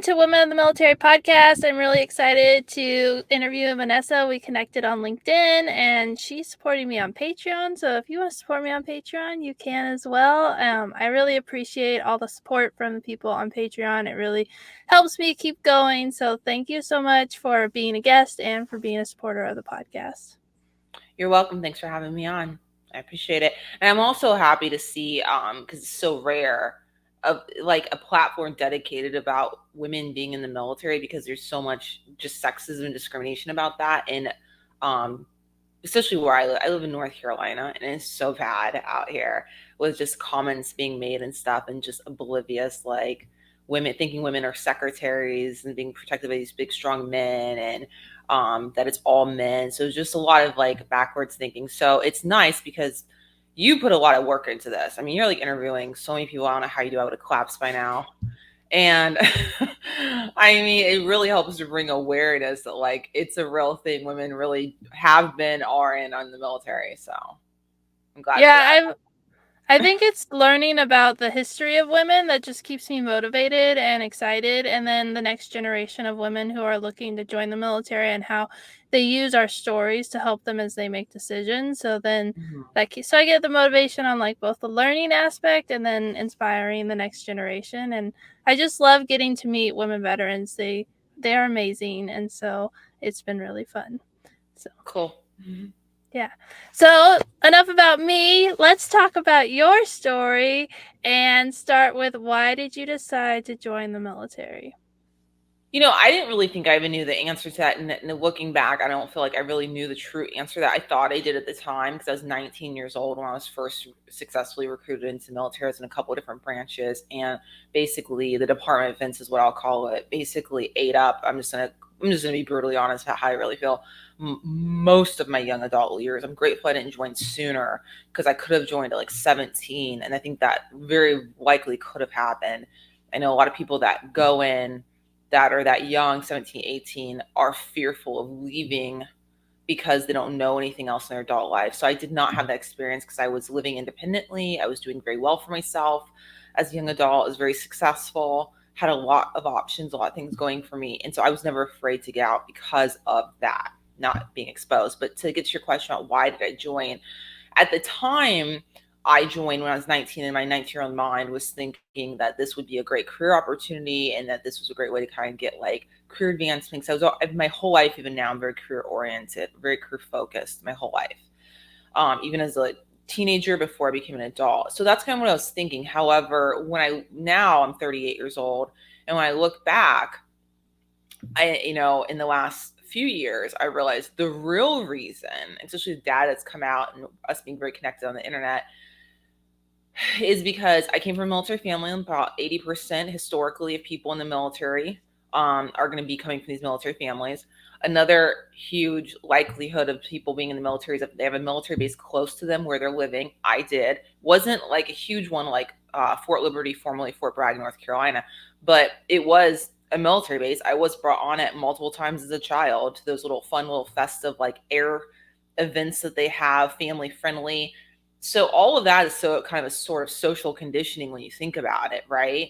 to Women of the Military podcast. I'm really excited to interview Vanessa. We connected on LinkedIn and she's supporting me on Patreon. So if you want to support me on Patreon, you can as well. I really appreciate all the support from the people on Patreon. It really helps me keep going. So thank you so much for being a guest and for being a supporter of the podcast. You're welcome. Thanks for having me on. I appreciate it. And I'm also happy to see, because it's so rare, of like a platform dedicated about women being in the military, because there's so much just sexism and discrimination about that. And especially where I live in North Carolina, and it's so bad out here with just comments being made and stuff, and just oblivious, like women thinking women are secretaries and being protected by these big strong men, and that it's all men. So it's just a lot of like backwards thinking. So it's nice because you put a lot of work into this. I mean, you're like interviewing so many people. I don't know how you do. I would have collapsed by now. And I mean, it really helps to bring awareness that like it's a real thing. Women really have been, are in on the military. So I'm glad for that. I think it's learning about the history of women that just keeps me motivated and excited. And then the next generation of women who are looking to join the military and how they use our stories to help them as they make decisions. So then so I get the motivation on like both the learning aspect and then inspiring the next generation. And I just love getting to meet women veterans. They are amazing. And so it's been really fun. So Cool. Yeah. So enough about me. Let's talk about your story and start with why did you decide to join the military? You know, I didn't really think I even knew the answer to that. And looking back, I don't feel like I really knew the true answer that I thought I did at the time, because I was 19 years old when I was first successfully recruited into the military. I was in a couple of different branches, and basically the Department of Defense is what I'll call it. Basically ate up. I'm just gonna be brutally honest about how I really feel. Most of my young adult years, I'm grateful I didn't join sooner, because I could have joined at like 17, and I think that very likely could have happened. I know a lot of people that go in that are that young, 17, 18, are fearful of leaving because they don't know anything else in their adult life. So I did not have that experience, because I was living independently. I was doing very well for myself as a young adult. I was very successful, had a lot of options, a lot of things going for me. And so I was never afraid to get out because of that, not being exposed. But to get to your question about why did I join, at the time, I joined when I was 19, and my 19-year-old mind was thinking that this would be a great career opportunity, and that this was a great way to kind of get like career advancement. So my whole life, even now, I'm very career oriented, very career focused my whole life, even as a teenager before I became an adult. So that's kind of what I was thinking. However, now I'm 38 years old, and when I look back, in the last few years, I realized the real reason, especially the data that's come out and us being very connected on the internet, is because I came from a military family, and about 80% historically of people in the military are going to be coming from these military families. Another huge likelihood of people being in the military is if they have a military base close to them where they're living. I did. Wasn't like a huge one like Fort Liberty, formerly Fort Bragg, North Carolina, but it was a military base. I was brought on it multiple times as a child to those little fun, little festive like air events that they have, family friendly. So all of that is so kind of a sort of social conditioning when you think about it, right?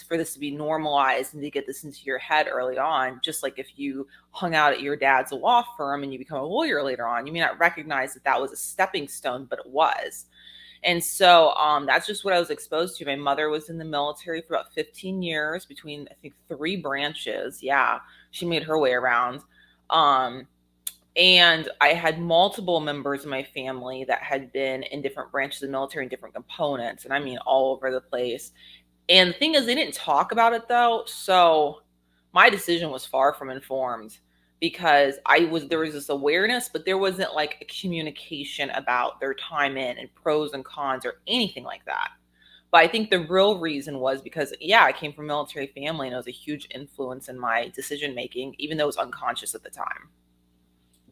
For this to be normalized and to get this into your head early on, just like if you hung out at your dad's law firm and you become a lawyer later on, you may not recognize that that was a stepping stone, but it was. And so that's just what I was exposed to. My mother was in the military for about 15 years between, I think, 3 branches. Yeah, she made her way around. And I had multiple members of my family that had been in different branches of the military and different components. And I mean, all over the place. And the thing is, they didn't talk about it though. So my decision was far from informed, because there was this awareness, but there wasn't like a communication about their time in and pros and cons or anything like that. But I think the real reason was because, yeah, I came from a military family, and it was a huge influence in my decision making, even though it was unconscious at the time.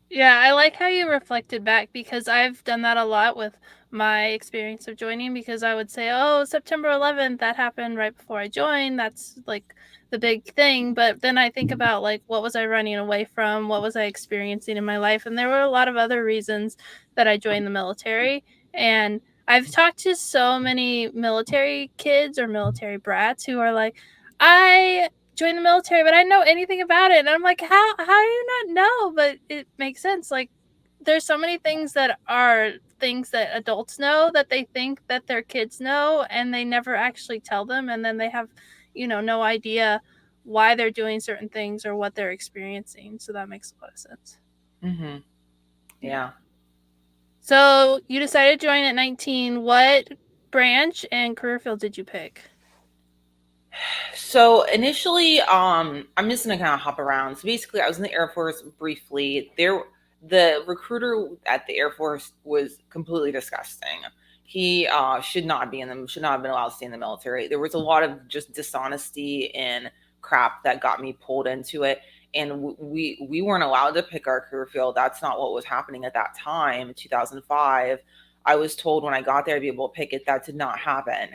Yeah, I like how you reflected back, because I've done that a lot with my experience of joining, because I would say, oh, September 11th, that happened right before I joined. That's like the big thing. But then I think about like, what was I running away from? What was I experiencing in my life? And there were a lot of other reasons that I joined the military. And I've talked to so many military kids or military brats who are like, I join the military, but I didn't know anything about it. And I'm like, how do you not know? But it makes sense. Like, there's so many things that are things that adults know that they think that their kids know, and they never actually tell them, and then they have, no idea why they're doing certain things or what they're experiencing. So that makes a lot of sense. Mm-hmm. Yeah. Yeah. So you decided to join at 19. What branch and career field did you pick? So initially, I'm just gonna kind of hop around. So basically, I was in the Air Force briefly. The recruiter at the Air Force was completely disgusting. He should not have been allowed to stay in the military. There was a lot of just dishonesty and crap that got me pulled into it. And we weren't allowed to pick our career field. That's not what was happening at that time, 2005. I was told when I got there I'd be able to pick it. That did not happen.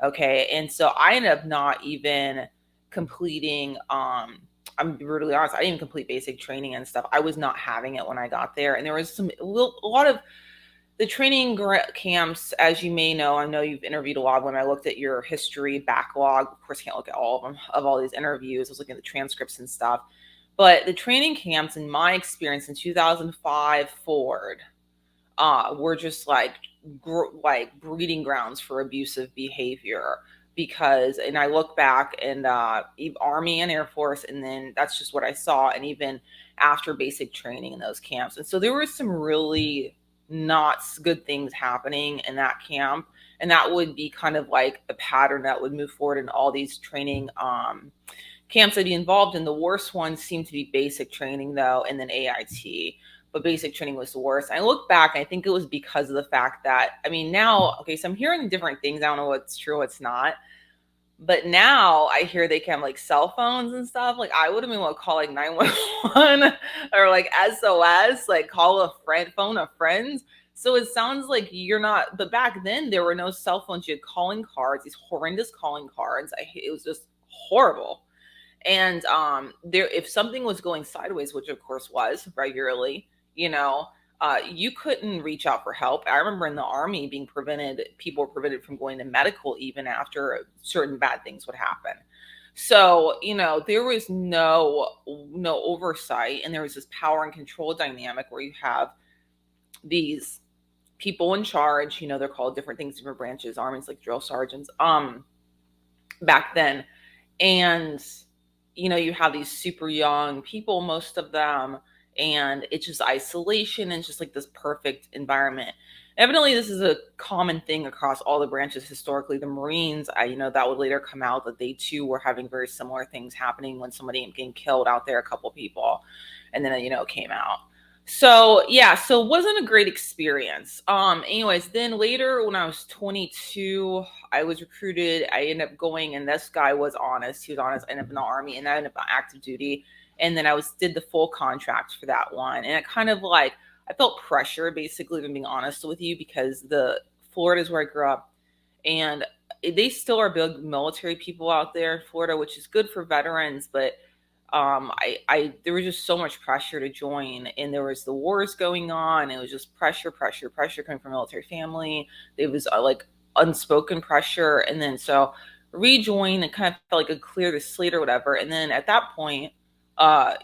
Okay. And so I ended up not even completing, I'm brutally honest, I didn't even complete basic training and stuff. I was not having it when I got there. And there was a lot of the training camps, as you may know, I know you've interviewed a lot of them. I looked at your history backlog. Of course, can't look at all of them, of all these interviews. I was looking at the transcripts and stuff. But the training camps, in my experience, in 2005 forward, were just like breeding grounds for abusive behavior. Because, and I look back and Army and Air Force, and then that's just what I saw. And even after basic training in those camps, and so there was some really not good things happening in that camp, and that would be kind of like a pattern that would move forward in all these training camps I'd be involved in. The worst ones seemed to be basic training, though, and then AIT. But basic training was the worst. And I look back, and I think it was because of the fact that, I mean, now, okay, so I'm hearing different things. I don't know what's true, what's not. But now I hear they can have like cell phones and stuff. Like, I would have been able to call like 911 or like SOS, like call a friend, phone a friend. So it sounds like you're not, but back then there were no cell phones. You had calling cards, these horrendous calling cards. It was just horrible. And there, if something was going sideways, which of course was regularly, you couldn't reach out for help. I remember in the Army people were prevented from going to medical even after certain bad things would happen. So, there was no oversight, and there was this power and control dynamic where you have these people in charge. They're called different things, different branches. Army's like drill sergeants. Back then, and you have these super young people, most of them, and it's just isolation and just like this perfect environment. Evidently, this is a common thing across all the branches historically. The Marines, that would later come out that they too were having very similar things happening when somebody getting killed out there, a couple people, and then it came out. So yeah, so it wasn't a great experience. Anyways, then later when I was 22, I was recruited. I ended up going, and this guy was honest. He was honest. I ended up in the Army, and I ended up on active duty. And then I did the full contract for that one. And it kind of like, I felt pressure, basically, if I'm being honest with you, because Florida is where I grew up, and they still are big military people out there in Florida, which is good for veterans, but there was just so much pressure to join, and there was the wars going on. It was just pressure coming from a military family. It was like unspoken pressure. And then so rejoin, and kind of felt like a clear the slate or whatever. And then at that point, I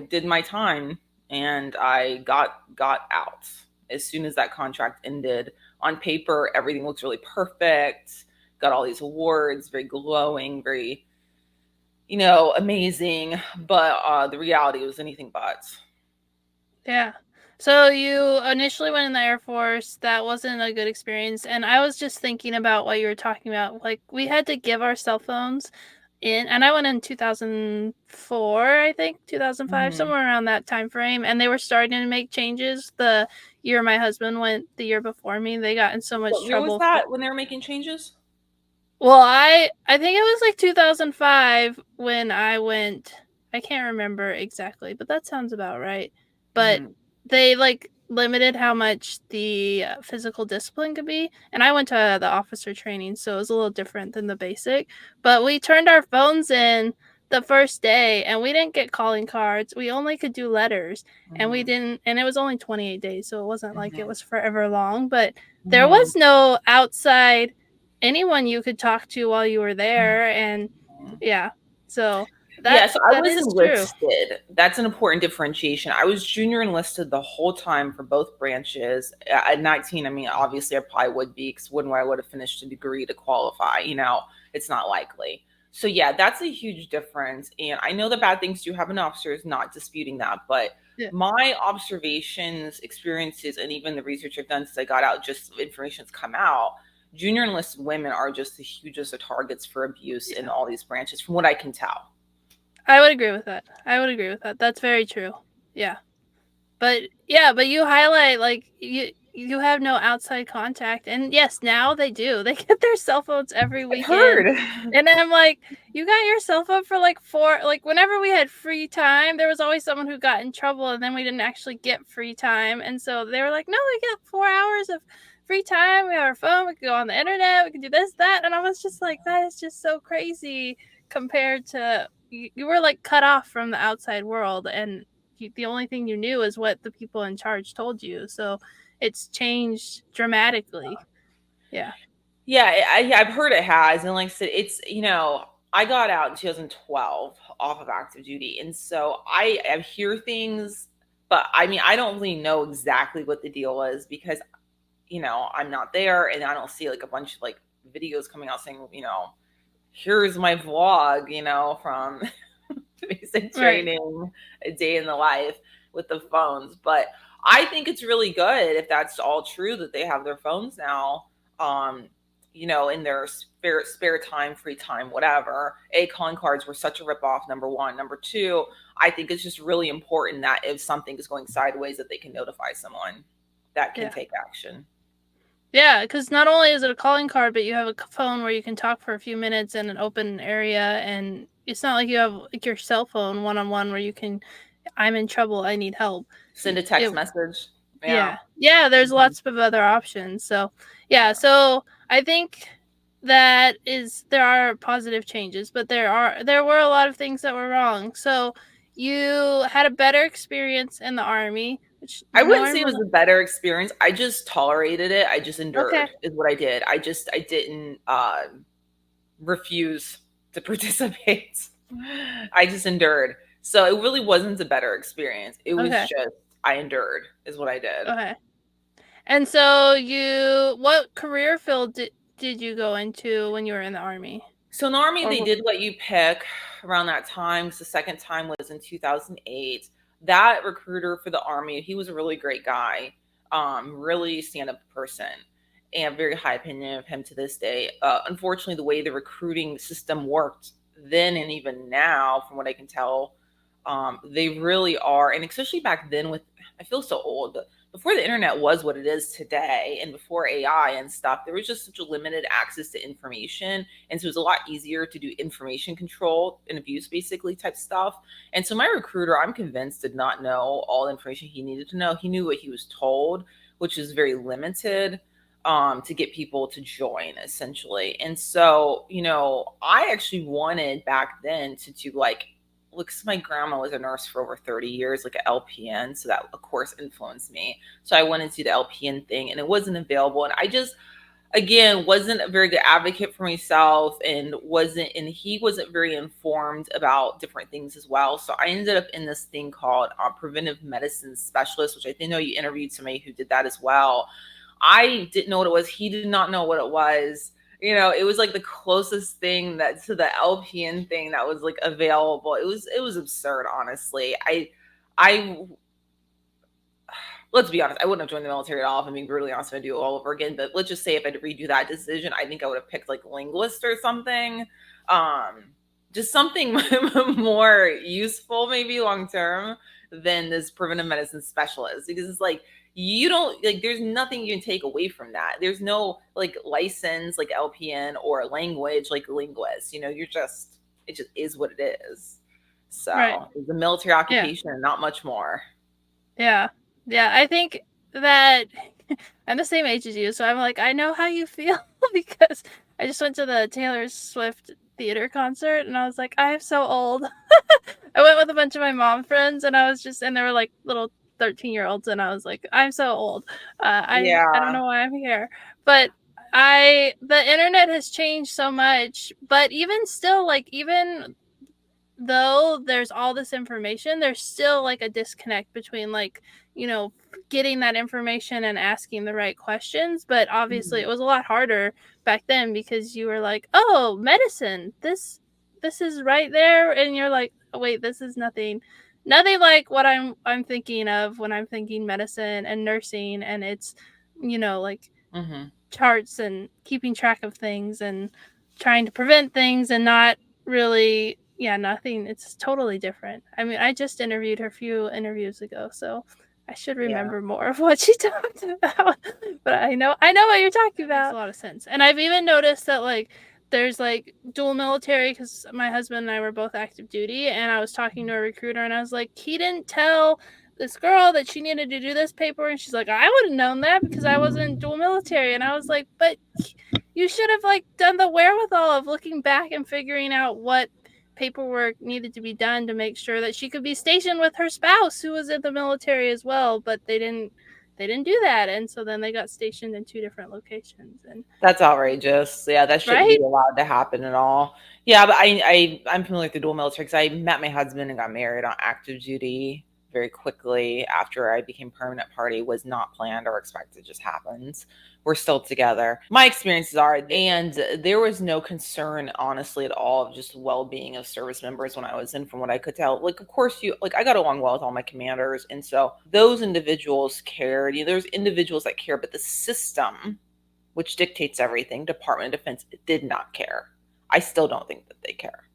did my time, and I got out as soon as that contract ended. On paper, everything looks really perfect. Got all these awards, very glowing, very amazing, but the reality was anything but. Yeah. So you initially went in the Air Force. That wasn't a good experience. And I was just thinking about what you were talking about. Like, we had to give our cell phones in, and I went in 2004, I think, 2005, Mm-hmm. somewhere around that time frame. And they were starting to make changes. The year my husband went, the year before me, they got in so much What year was trouble. that when they were making changes? Well, I think it was like 2005 when I went. I can't remember exactly, but that sounds about right. But Mm-hmm. they like limited how much the physical discipline could be, and I went to the officer training, so it was a little different than the basic. But we turned our phones in the first day, and we didn't get calling cards. We only could do letters, and we Mm-hmm. didn't. And it was only 28 days, so it wasn't like it Mm-hmm. was forever long. But there Mm-hmm. was no outside anyone you could talk to while you were there. And Yeah. So Yeah, that so I that was is true. enlisted. That's an important differentiation. I was junior enlisted the whole time for both branches. At 19, I mean, obviously I probably would be, because wouldn't I would have finished a degree to qualify, it's not likely. So yeah, that's a huge difference. And I know the bad things do happen to officers, not disputing that, but Yeah. my observations, experiences, and even the research I've done since I got out, just information that's come out, junior enlisted women are just the hugest of targets for abuse in Yeah. all these branches, from what I can tell. I would agree with that. I would agree with that. That's very true. Yeah. But yeah, but you highlight like you have no outside contact, and yes, now they do. They get their cell phones every I've weekend, heard. and I'm like, you got your cell phone for like whenever we had free time, there was always someone who got in trouble, and then we didn't actually get free time, and so they were like, no, we get 4 hours of free time. We have our phone. We can go on the internet. We can do this, that, and I was just like, that is just so crazy compared to you were like cut off from the outside world, and the only thing you knew is what the people in charge told you. So it's changed dramatically. Yeah. Yeah, I've heard it has, and like I said, I got out in 2012 off of active duty, and so I hear things, but I mean, I don't really know exactly what the deal is, because I'm not there, and I don't see like a bunch of like videos coming out saying, here's my vlog, from basic Right. training, a day in the life with the phones. But I think it's really good if that's all true, that they have their phones now, um, in their spare time, free time, whatever. Calling cards were such a ripoff, number one. Number two, I think it's just really important that if something is going sideways, that they can notify someone that can Yeah. take action. Yeah, because not only is it a calling card, but you have a phone where you can talk for a few minutes in an open area, and it's not like you have like your cell phone one on one where you can, I'm in trouble, I need help. Send a It text message. Yeah. Yeah. Yeah, there's Mhm. lots of other options. So, yeah, Yeah. so I think there are positive changes, but there were a lot of things that were wrong. So, you had a better experience in the army, which I wouldn't say it was normal. a better experience. I just tolerated it. I just Okay. endured is what I did. I didn't refuse to participate. I just endured. So it really wasn't a better experience. It was Okay. just I endured is what I did. Okay. And so what career field did you go into when you were in the army? So in the army, Or they did let you pick around that time. So the second time was in 2008. That recruiter for the army, he was a really great guy, really stand-up person, and very high opinion of him to this day. Unfortunately, the way the recruiting system worked then and even now, from what I can tell, they really are, and especially back then with, I feel so old, but before the internet was what it is today, and before AI and stuff, there was just such a limited access to information, and so it was a lot easier to do information control and abuse, basically, type stuff. And so my recruiter, I'm convinced, did not know all the information he needed to know. He knew what he was told, which is very limited, to get people to join, essentially. And so, I actually wanted back then to do like, look, my grandma was a nurse for over 30 years, like an LPN. So that, of course, influenced me. So I wanted to do the LPN thing, and it wasn't available. And I just, again, wasn't a very good advocate for myself, and he wasn't very informed about different things as well. So I ended up in this thing called preventive medicine specialist, which I know you interviewed somebody who did that as well. I didn't know what it was. He did not know what it was. It was like the closest thing that to the LPN thing that was like available. It was absurd, honestly. I let's be honest, I wouldn't have joined the military at all if I'm being brutally honest, if I do it all over again. But let's just say if I had to redo that decision, I think I would have picked like linguist or something. Um, just something more useful, maybe long term, than this preventive medicine specialist, because it's like you don't like there's nothing you can take away from that. There's no like license like LPN or language like linguist. You're just it just is what it is. right. So it's a military Yeah. occupation and not much more. Yeah. Yeah, I think that I'm the same age as you, so I'm like, I know how you feel because I just went to the Taylor Swift theater concert and I was like, I am so old. I went with a bunch of my mom friends and and they were like little 13-year-olds and I was like, I'm so old. I don't Yeah. know why I'm here. But The internet has changed so much, but even still, like, even though there's all this information, there's still like a disconnect between, like, you know, getting that information and asking the right questions. But obviously it was a lot harder back then because you were like, oh, medicine, this is right there, and you're like, oh, wait, this is nothing like what I'm thinking of when I'm thinking medicine and nursing, and it's, like, Mm-hmm. charts and keeping track of things and trying to prevent things and not really, yeah, nothing. It's totally different. I mean, I just interviewed her a few interviews ago, so I should Yeah. remember more of what she talked about. But I know what you're talking about. Makes a lot of sense. And I've even noticed that, like, there's like dual military, because my husband and I were both active duty, and I was talking to a recruiter and I was like, he didn't tell this girl that she needed to do this paper, and she's like, I would have known that because I wasn't dual military. And I was like, but you should have, like, done the wherewithal of looking back and figuring out what paperwork needed to be done to make sure that she could be stationed with her spouse who was in the military as well. But they didn't do that, and so then they got stationed in two different locations. And That's outrageous. Yeah, that shouldn't be right. allowed to happen at all. Yeah, but I'm familiar with the dual military because I met my husband and got married on active duty very quickly after I became permanent party. Was not planned or expected, just happens. We're still together. My experiences are, and there was no concern, honestly, at all of just well-being of service members when I was in, from what I could tell. Like, of course, I got along well with all my commanders, and so those individuals cared. There's individuals that care, but the system, which dictates everything, Department of Defense, did not care. I still don't think that they care.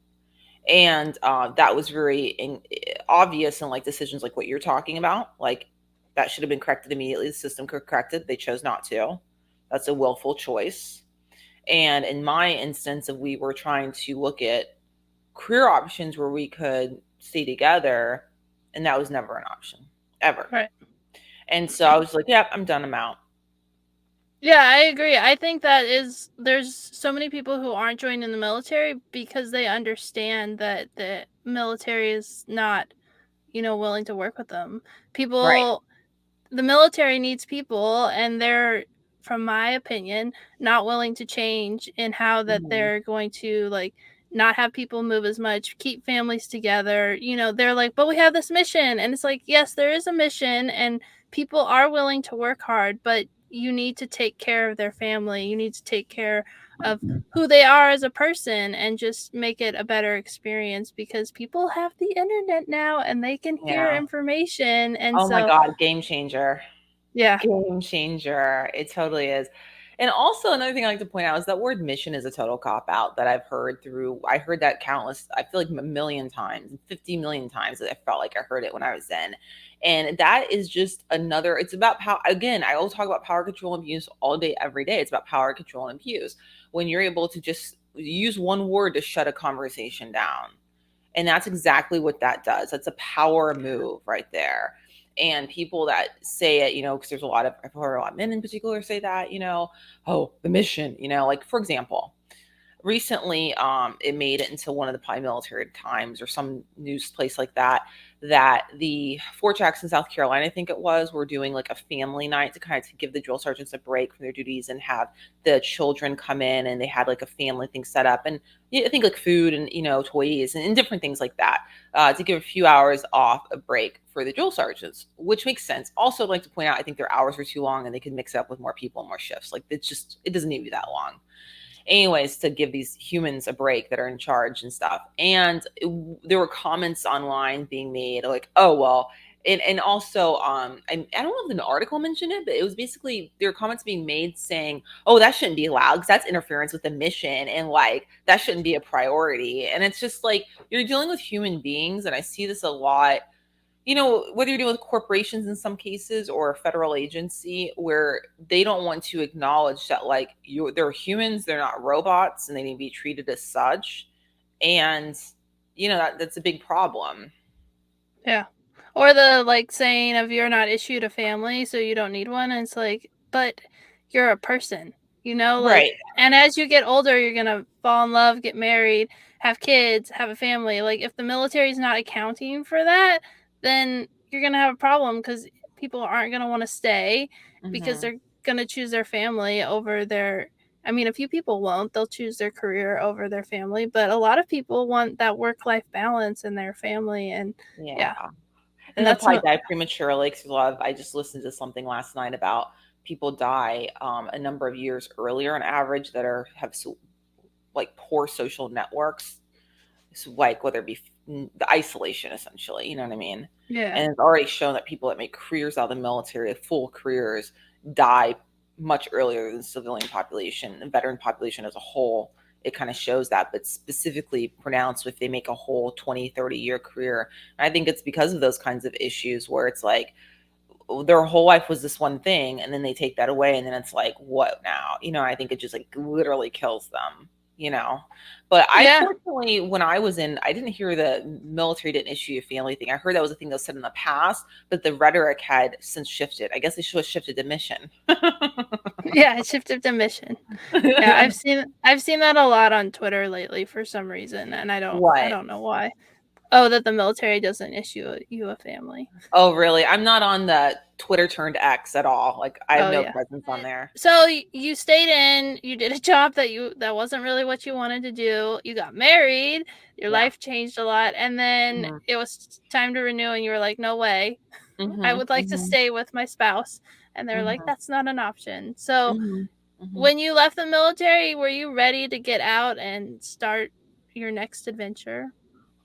And that was very obvious in like decisions like what you're talking about. Like, that should have been corrected immediately. The system could correct it. They chose not to. That's a willful choice. And in my instance, if we were trying to look at career options where we could stay together, and that was never an option, ever. Right. And so I was like, yeah, I'm done. I'm out. Yeah, I agree. I think there's so many people who aren't joining the military because they understand that the military is not, willing to work with them. Right. People The military needs people, and they're, from my opinion, not willing to change in how that Mhm. they're going to, like, not have people move as much, keep families together. They're like, but we have this mission, and it's like, yes, there is a mission, and people are willing to work hard, but you need to take care of their family. You need to take care of who they are as a person and just make it a better experience, because people have the internet now and they can hear Yeah. information. And Oh my so, God, game changer. yeah. Game changer. It totally is. And also another thing I like to point out is that word mission is a total cop out that I heard that countless, I feel like a million times, 50 million times that I felt like I heard it when I was in. And that is just another, it's about power. Again, I will talk about power, control, and abuse all day, every day. It's about power, control, and abuse. When you're able to just use one word to shut a conversation down. And that's exactly what that does. That's a power move right there. And people that say it, because I've heard a lot of men in particular say that, oh, the mission, like, for example, recently it made it into one of the Prime Military Times or some news place like that, that the Fort Jackson, South Carolina, I think it was, were doing like a family night to kind of give the drill sergeants a break from their duties and have the children come in, and they had like a family thing set up, and I think like food and toys and different things like that, to give a few hours off a break for the drill sergeants, which makes sense. Also, I'd like to point out, I think their hours were too long and they could mix it up with more people and more shifts. Like, it doesn't need to be that long anyways, to give these humans a break that are in charge and stuff. And there were comments online being made like, oh, well, and also I don't know if an article mentioned it, but it was basically, there were comments being made saying, oh, that shouldn't be allowed because that's interference with the mission, and like that shouldn't be a priority. And it's just like, you're dealing with human beings, and I see this a lot, whether you're dealing with corporations in some cases or a federal agency, where they don't want to acknowledge that, like, they're humans, they're not robots, and they need to be treated as such. And that's a big problem. Yeah. Or the, like, saying of, you're not issued a family, so you don't need one. And it's like, but you're a person, like, Right. and as you get older, you're going to fall in love, get married, have kids, have a family. Like, if the military is not accounting for that, then you're going to have a problem, because people aren't going to want to stay because Hmm. they're going to choose their family over their I mean, a few people won't. They'll choose their career over their family, but a lot of people want that work-life balance in their family, and Yeah. yeah, And and they'll that's probably not. die prematurely because a lot of, I just listened to something last night about people die a number of years earlier on average that have like poor social networks. So like whether it be the isolation essentially, you know what I mean? Yeah. And it's already shown that people that make careers out of the military, full careers, die much earlier than the civilian population and veteran population as a whole. It kind of shows that, but specifically pronounced if they make a whole 20, 30-year career. And I think it's because of those kinds of issues where it's like their whole life was this one thing and then they take that away and then it's like, what now? I think it just like literally kills them. But I Yeah. fortunately, when I was in, I didn't hear the military didn't issue a family thing. I heard that was a thing that was said in the past, but the rhetoric had since shifted. I guess they should have shifted to mission. Yeah, it shifted to mission. Yeah, I've seen that a lot on Twitter lately for some reason, and I What? don't know why. Oh, that the military doesn't issue you a family. Oh, really? I'm not on the Twitter turned X at all. Like I have Oh no yeah. presence on there. So you stayed in, you did a job that wasn't really what you wanted to do. You got married, your Yeah. life changed a lot, and then Mhm. it was time to renew, and you were like, "No way. I Mhm. would like to Mhm. stay with my spouse." And they're like, Mhm. "That's not an option." So, Mhm. Mhm. when you left the military, were you ready to get out and start your next adventure?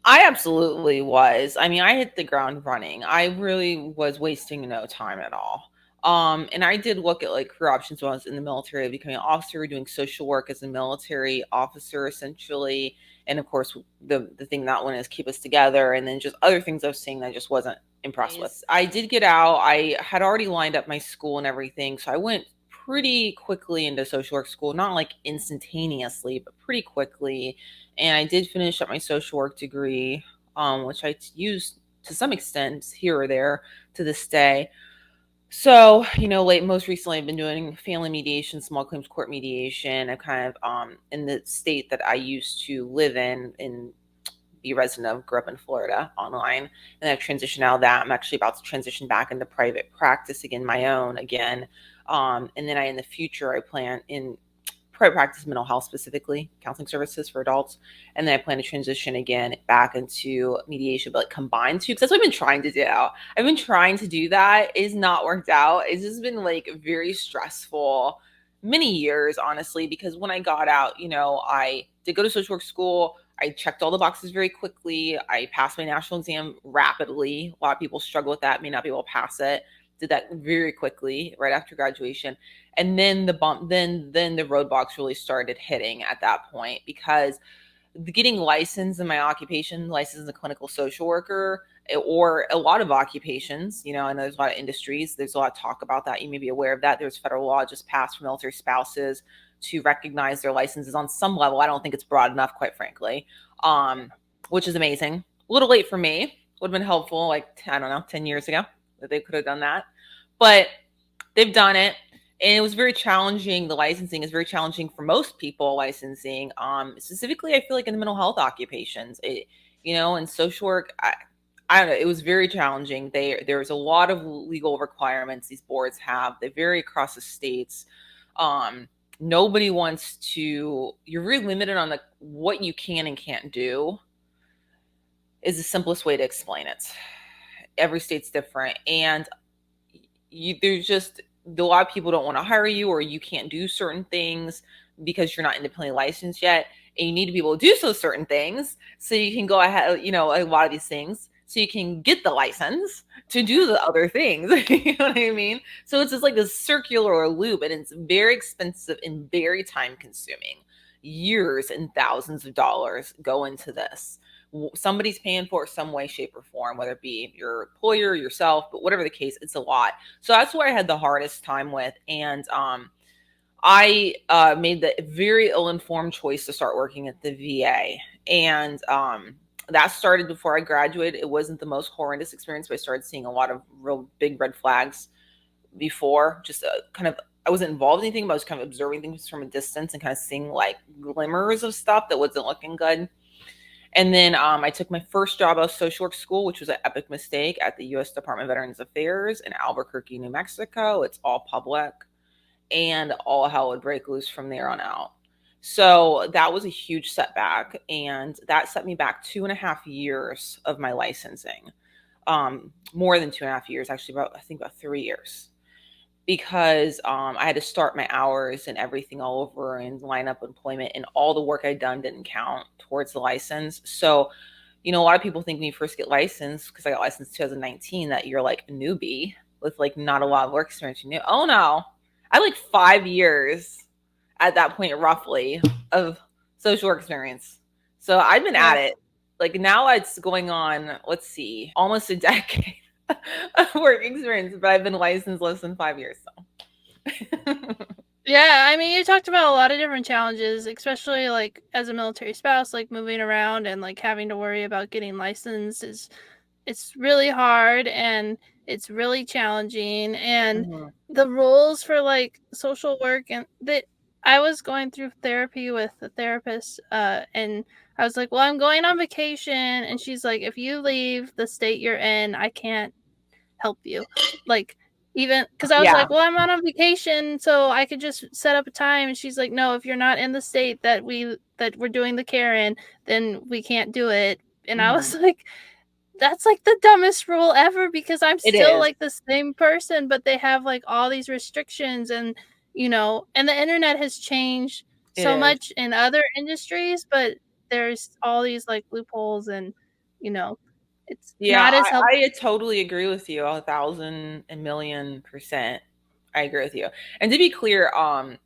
I absolutely was. I mean, I hit the ground running. I really was wasting no time at all. And I did look at like career options when I was in the military, becoming an officer, doing social work as a military officer, essentially. And of course, the thing that one is keep us together, and then just other things I was seeing that I just wasn't impressed with. I did get out. I had already lined up my school and everything, so I went pretty quickly into social work school, not like instantaneously, but pretty quickly, and I did finish up my social work degree, which I used to some extent here or there to this day. So, late most recently, I've been doing family mediation, small claims court mediation. I kind of in the state that I used to live in be a resident of, grew up in Florida online, and I've transitioned out of that. I'm actually about to transition back into private practice again, my own again. And then in the future, I plan in private practice mental health, specifically counseling services for adults, and then I plan to transition again back into mediation, but like combined two, because that's what I've been trying to do. I've been trying to do that. It's not worked out. It's just been like very stressful many years, honestly, because when I got out, I did go to social work school. I checked all the boxes very quickly. I passed my national exam rapidly. A lot of people struggle with that, may not be able to pass it. Did that very quickly right after graduation. And then the roadblocks really started hitting at that point, because getting licensed in my occupation, licensed as a clinical social worker, or a lot of occupations, I know there's a lot of industries, there's a lot of talk about that. You may be aware of that. There's federal law just passed for military spouses to recognize their licenses on some level. I don't think it's broad enough, quite frankly, which is amazing. A little late for me. Would have been helpful, like, I don't know, 10 years ago that they could have done that. But they've done it, and it was very challenging. The licensing is very challenging for most people. Licensing, specifically, I feel like in the mental health occupations, and social work. I don't know. It was very challenging. There's a lot of legal requirements these boards have. They vary across the states. Nobody wants to. You're really limited on what you can and can't do. Is the simplest way to explain it. Every state's different, and there's just a lot of people don't want to hire you, or you can't do certain things because you're not independently licensed yet, and you need to be able to do certain things so you can go ahead, a lot of these things, so you can get the license to do the other things. You know what I mean? So it's just like this circular loop, and it's very expensive and very time consuming. Years and thousands of dollars go into this. Somebody's paying for it some way, shape, or form, whether it be your employer, yourself, but whatever the case, it's a lot. So that's what I had the hardest time with. And I made the very ill-informed choice to start working at the VA. And that started before I graduated. It wasn't the most horrendous experience, but I started seeing a lot of real big red flags before. Just kind of, I wasn't involved in anything, but I was kind of observing things from a distance and kind of seeing like glimmers of stuff that wasn't looking good. And then I took my first job out of social work school, which was an epic mistake, at the U.S. Department of Veterans Affairs in Albuquerque, New Mexico. It's all public. and all hell would break loose from there on out. So that was a huge setback, and that set me back 2.5 years of my licensing. More than 2.5 years, actually, about I think about 3 years, because I had to start my hours and everything all over and line up employment, and all the work I'd done didn't count towards the license. So, a lot of people think when you first get licensed, because I got licensed 2019, that you're like a newbie with like not a lot of work experience. Oh no, I had like 5 years at that point, roughly, of social work experience. So I've been at Yeah. it. Like now it's going on, let's see, almost a decade of work experience, but I've been licensed less than 5 years. So. Yeah, I mean, you talked about a lot of different challenges, especially like as a military spouse, like moving around and like having to worry about getting licensed is it's really hard and it's really challenging. And Mhm. the rules for like social work and that I was going through therapy with a therapist, and I was like, well, I'm going on vacation, and she's like, if you leave the state you're in, I can't help you. Like, even because I was Yeah. like, well, I'm on a vacation, so I could just set up a time. And she's like, no, if you're not in the state that we're doing the care in, then we can't do it. And I Mhm. was like, that's like the dumbest rule ever, because I'm It still is. like the same person, but they have like all these restrictions. And and the internet has changed It so is. much in other industries, but there's all these like loopholes, and you know it's Yeah, not as helpful. I totally agree with you 1,000,000,000%. I agree with you. And to be clear, I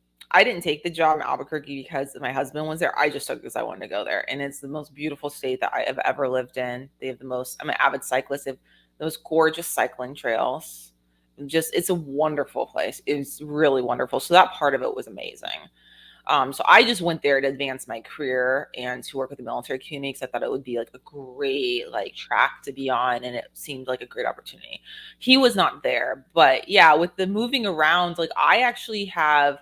didn't take the job in Albuquerque because my husband was there. I just took it because I wanted to go there. And it's the most beautiful state that I have ever lived in. They have the most, I'm an avid cyclist. They have the most gorgeous cycling trails. Just, it's a wonderful place. It's really wonderful. So that part of it was amazing. So I just went there to advance my career and to work with the military community because I thought it would be like a great like track to be on, and it seemed like a great opportunity. He was not there, but yeah, with the moving around, like I actually have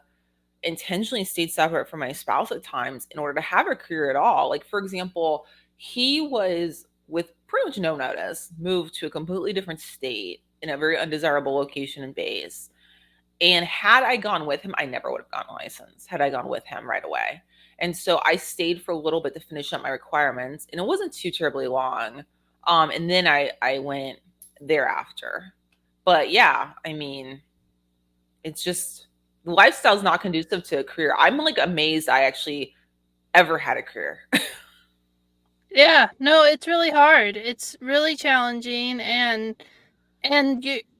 intentionally stayed separate from my spouse at times in order to have a career at all. Like for example, he was with pretty much no notice moved to a completely different state in a very undesirable location in base, and had I gone with him, I never would have gotten a license had I gone with him right away. And so I stayed for a little bit to finish up my requirements, and it wasn't too terribly long. And then I went thereafter. But yeah, I mean, it's just the lifestyle's not conducive to a career. I'm like amazed I actually ever had a career. Yeah, no, it's really hard. It's really challenging, and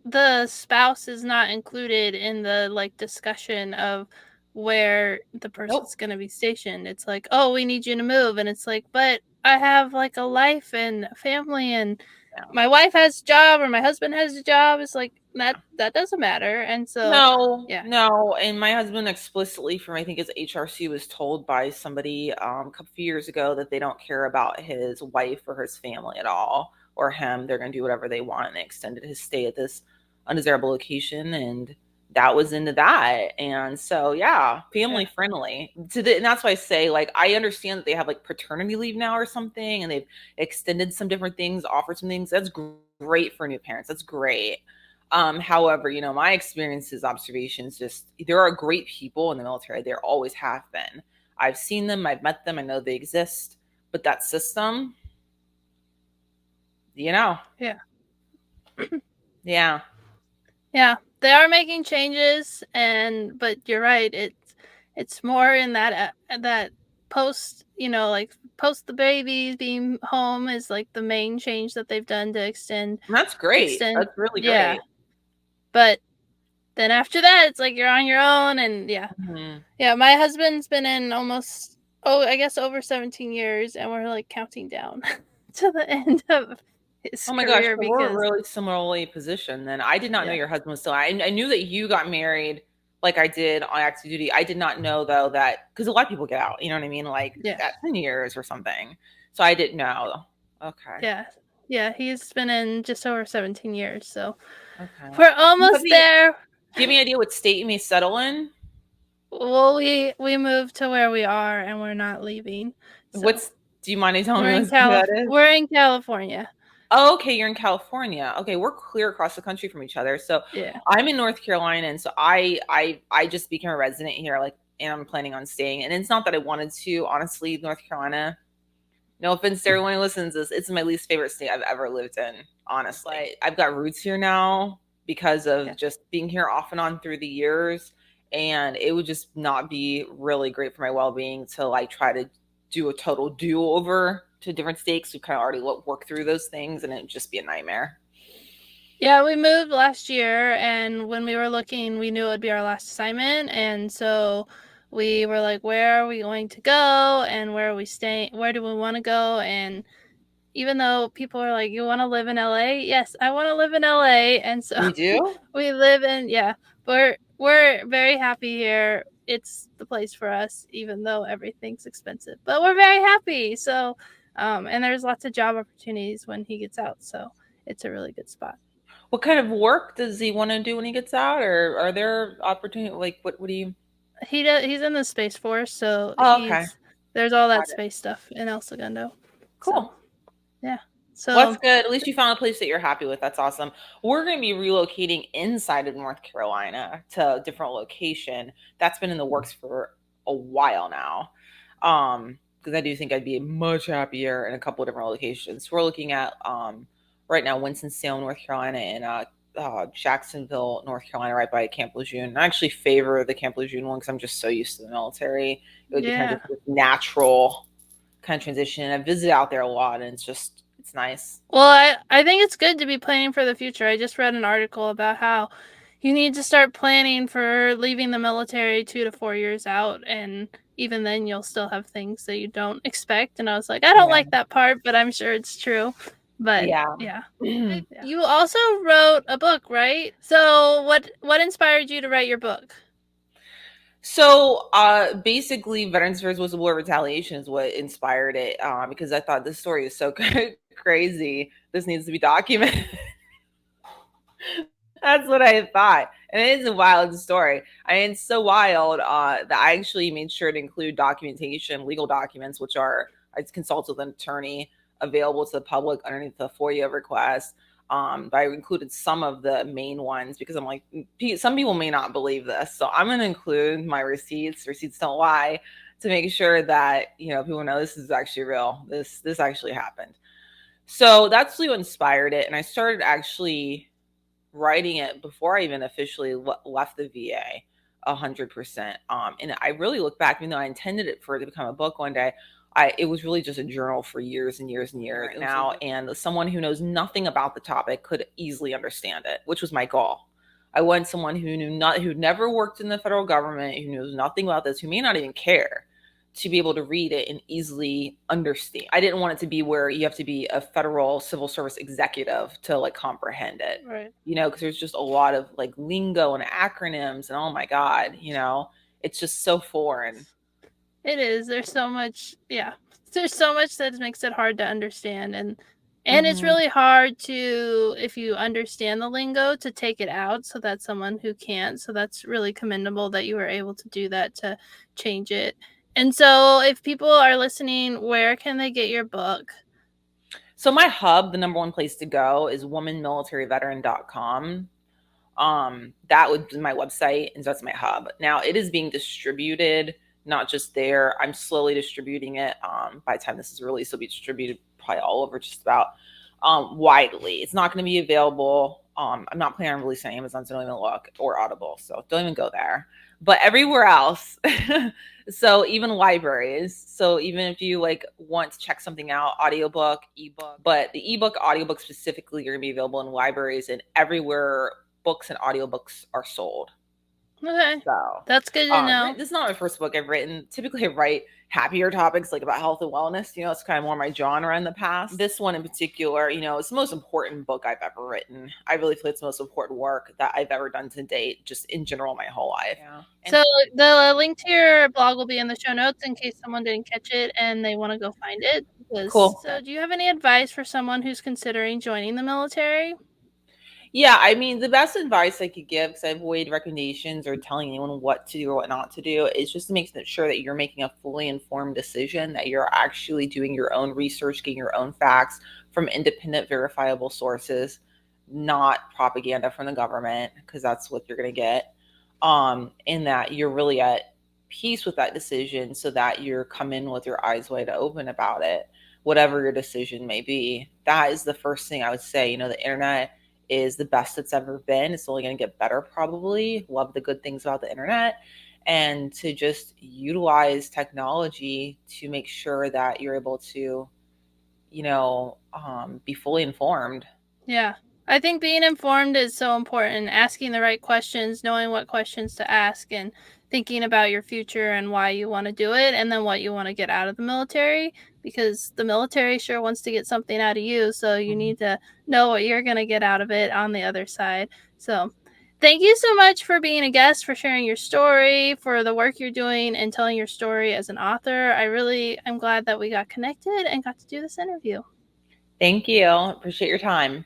the spouse is not included in the like discussion of where the person's Nope. going to be stationed. It's like, "Oh, we need you to move." And it's like, "But I have like a life and a family, and Yeah. my wife has a job or my husband has a job." It's like that doesn't matter. And so, No, yeah. no. And my husband explicitly, from I think his HRC, was told by somebody a couple of years ago that they don't care about his wife or his family at all, or him. They're going to do whatever they want. And they extended his stay at this undesirable location, and that was into that. And so, yeah, Yeah. family friendly. And that's why I say, like, I understand that they have like paternity leave now or something, and they've extended some different things, offered some things. That's great for new parents. That's great. However, my experiences, observations, just there are great people in the military. There always have been. I've seen them, I've met them, I know they exist. But that system, you know, Yeah. yeah, Yeah, they are making changes, and but you're right. It's more in that post, like post the babies being home is like the main change that they've done to and that's great. extend. That's really Yeah, great. but then after that, it's like you're on your own, and yeah, Mhm. yeah. My husband's been in almost, I guess over 17 years, and we're like counting down to the end of his Oh my gosh, career so we're because really similarly positioned then. I did not know yeah, your husband was still. I knew that you got married like I did on active duty. I did not know though that because a lot of people get out, you know what I mean? Like yeah. at 10 years or something. So I didn't know. Okay. Yeah. Yeah, he's been in just over 17 years, so Okay. we're Do almost there. you have any idea what state you may settle in? Well, we moved to where we are and we're not leaving. So, What's Do you mind telling me what state that is? we're in California. Oh, okay, you're in California. Okay, we're clear across the country from each other. So Yeah. I'm in North Carolina, and so I just became a resident here, like, and I'm planning on staying. And it's not that I wanted to, honestly, North Carolina. No offense to everyone who listens, it's my least favorite state I've ever lived in, honestly. But I've got roots here now because Yeah. of just being here off and on through the years. And it would just not be really great for my well being to like try to do a total do over to different states. We kind of already work through those things and it'd just be a nightmare. Yeah, we moved last year, and when we were looking, we knew it would be our last assignment, and so we were like, where are we going to go, and where are we staying? Where do we want to go? And even though people are like, you want to live in LA? Yes, I want to live in LA, and so You do? we live in, yeah, we're very happy here. It's the place for us, even though everything's expensive, but we're very happy. So, and there's lots of job opportunities when he gets out, so it's a really good spot. What kind of work does he want to do when he gets out? Or are there opportunities? Like, what do you? He's in the Space Force, so Oh, okay. there's all that Got it. space stuff in El Segundo. So, Cool. yeah. Well, that's So, good. At least you found a place that you're happy with. That's awesome. We're going to be relocating inside of North Carolina to a different location. That's been in the works for a while now. Because I do think I'd be much happier in a couple of different locations. We're looking at right now Winston-Salem, North Carolina, and Jacksonville, North Carolina, right by Camp Lejeune. I actually favor the Camp Lejeune one because I'm just so used to the military. It would be kind yeah. of just this natural kind of transition. I've visited out there a lot, and it's nice. Well, I think it's good to be planning for the future. I just read an article about how you need to start planning for leaving the military 2 to 4 years out, and even then you'll still have things that you don't expect. And I was like, I don't Yeah. like that part, but I'm sure it's true. But Yeah. yeah. You also wrote a book, right? So what inspired you to write your book? So basically, Veterans Affairs Whistleblower Retaliation is what inspired it because I thought this story is so crazy. This needs to be documented. That's what I thought. And it is a wild story. I mean, it's so wild that I actually made sure to include documentation, legal documents, which are, I consulted with an attorney available to the public underneath the FOIA request. But I included some of the main ones because I'm like, some people may not believe this. So I'm going to include my receipts. Receipts don't lie, to make sure that, people know this is actually real. This actually happened. So that's what inspired it. And I started actually writing it before I even officially left the VA 100%. And I really look back, even though I intended it for it to become a book one day, it was really just a journal for years and years and years now. And someone who knows nothing about the topic could easily understand it, which was my goal. I wanted someone who'd never worked in the federal government, who knows nothing about this, who may not even care, to be able to read it and easily understand. I didn't want it to be where you have to be a federal civil service executive to like comprehend it, Right. because there's just a lot of like lingo and acronyms and oh my God, it's just so foreign. It is. There's so much, yeah. There's so much that makes it hard to understand, and it's really hard to, if you understand the lingo, to take it out so that someone who can't. So that's really commendable that you were able to do that to change it. And so if people are listening, where can they get your book? So my hub, the number one place to go is womanmilitaryveteran.com. That would be my website, and so that's my hub. Now it is being distributed, not just there. I'm slowly distributing it. By the time this is released, it'll be distributed probably all over just about widely. It's not going to be available. I'm not planning on releasing on Amazon, so don't even look, or Audible, so don't even go there. But everywhere else, so even libraries. So even if you like want to check something out, audiobook, ebook, but the ebook, audiobook specifically, are going to be available in libraries and everywhere books and audiobooks are sold. Okay. So That's good to know. this is not my first book I've written. Typically I write happier topics like about health and wellness. It's kind of more my genre in the past. This one in particular, it's the most important book I've ever written. I really feel it's the most important work that I've ever done to date, just in general, my whole life. Yeah. So the link to your blog will be in the show notes in case someone didn't catch it and they want to go find it. Cool. So do you have any advice for someone who's considering joining the military? Yeah, I mean, the best advice I could give, because I avoid recommendations or telling anyone what to do or what not to do, is just to make sure that you're making a fully informed decision, that you're actually doing your own research, getting your own facts from independent, verifiable sources, not propaganda from the government, because that's what you're going to get. And that you're really at peace with that decision, so that you're come in with your eyes wide open about it, whatever your decision may be. That is the first thing I would say. You know, the internet is the best it's ever been. It's only going to get better, probably. Love the good things about the internet. And to just utilize technology to make sure that you're able to, be fully informed. Yeah. I think being informed is so important. Asking the right questions, knowing what questions to ask, and thinking about your future and why you want to do it, and then what you want to get out of the military, because the military sure wants to get something out of you. So you need to know what you're going to get out of it on the other side. So thank you so much for being a guest, for sharing your story, for the work you're doing, and telling your story as an author. I'm glad that we got connected and got to do this interview. Thank you. Appreciate your time.